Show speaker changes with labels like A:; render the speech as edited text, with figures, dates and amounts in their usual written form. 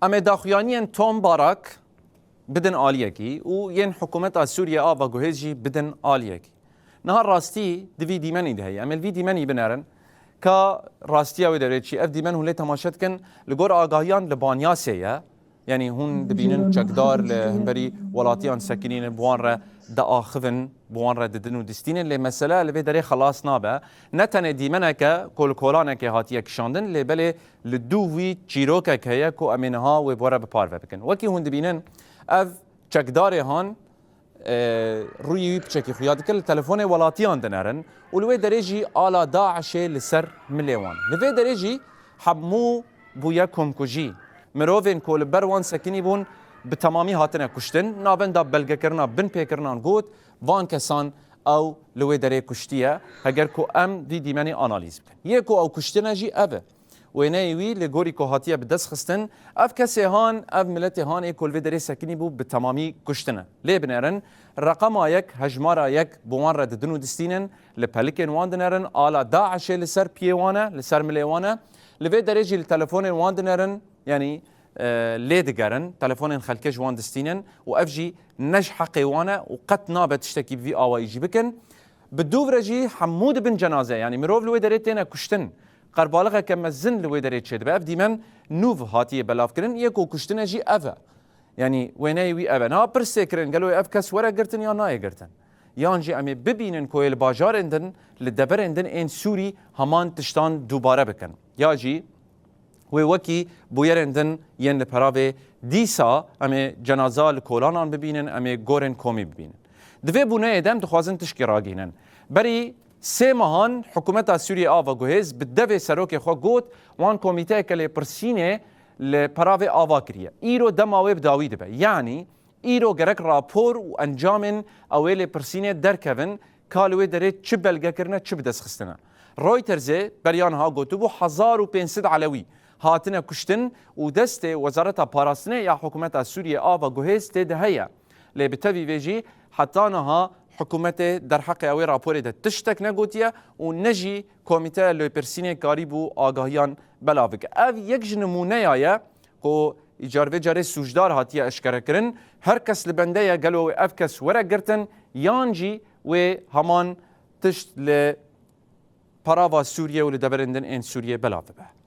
A: ام داخوانیان توم باراک بدن آلیکی و ین حکومت سوریه آوا گوهجی بدن آلیکی نهار راستی دوی دیمنی دهی ام الوی دیمنی بنرن که راستی او داره چی اف دیمن هولی تماشات کن لگور آگاهیان لبانیا سیه يعني هون دبينن چکدار لهمبري ولاتيان ساكنين بوان را دا آخفن بوان را ددنو دستينن لمسألة لبي داري خلاص نابا نتنه ديمنه که كل كولانا که هاتيه كشاندن لبالي لدووي چيروكا که هيا كو امينها وبورا بپار بكن وكي هون دبينن اف چکدار هان روی بچکی خویاد کل تلفن ولاتیان دنرن ولوی درجی آلا داعش لسر ملیوان لوی درجی حمو بویا کمکوجی مروفین کول بروان سکنی بون به تمامی هاتنه کشتن نابن دا بلگه کرنا بن پی کرنان گود وان کسان او لوی دره کشتیه اگر کو ام دی دیمنی آنالیز بکن یکو او کشتنه جی اوه وینایوی لگوری که هاتیه به دست خستن اف کسی هان اف ملت هان ای کل دره سکنی بو به تمامی کشتنه لی بنرن رقم یک هجمار یک بوان را ددنو دستینن لپلیکن وان دنرن آلا داعش لسر پیوانه لسر ملیوانه لوی درجی لتلفون وان دنرن يعني ليدقرن تلفون خلكش وان دستينن وافجي نج حقي وانا وقت نابت تشتكي في اوا يجي بكن بدو رجي حمود بن جنازه يعني مروف لوي دريتنا كشتن قربالغه كم زن لوي دريت شد باف ديمن نوف هاتيه بلاف كرن يكو كشتن جي افا يعني ويناي وي افا نا برسكرن قالوا افكس ورا قرتن يا ناي قرتن يانجي امي ببينن كويل باجار عندن للدبر عندن ان سوري همان تشتان دوباره بكن ياجي وکی بویرندن ین لپراوه دیسا امی جنازه لکولانان ببینن امی گورن کومی ببینن دوی بونه ادم دخوازن تشکی راگینن بری سه ماهان حکومت سوریه آوا گوهز بدوی سروک خوا گوت وان کمیته کلی پرسینه لپراوه آوا کریه ایرو دماوی بداوی دبه یعنی ایرو گرک راپور و انجامن اویل پرسینه درکون کالوی داره چه بلگه کرنه چه بدست خستنه رویترزه بریان ها گوتو بو 1500 علوی هاتنا کشتن و دست وزارت پاراستنه یا حکومت سوریه آوا گوهز تده هیا لی بتوی ویجی حتی نها حکومت در حق اوی راپور ده تشتک نگوتیه و نجی کمیته لی پرسینه کاری بو آگاهیان بلاوک او یک جنمونه آیا که جاروه جاره سوجدار هاتیه اشکره کرن هر کس لبنده یا گلو اف کس ورق گرتن یانجی و همان تشت لی پراوا سوریه و لدبرندن این سوریه بلاوه به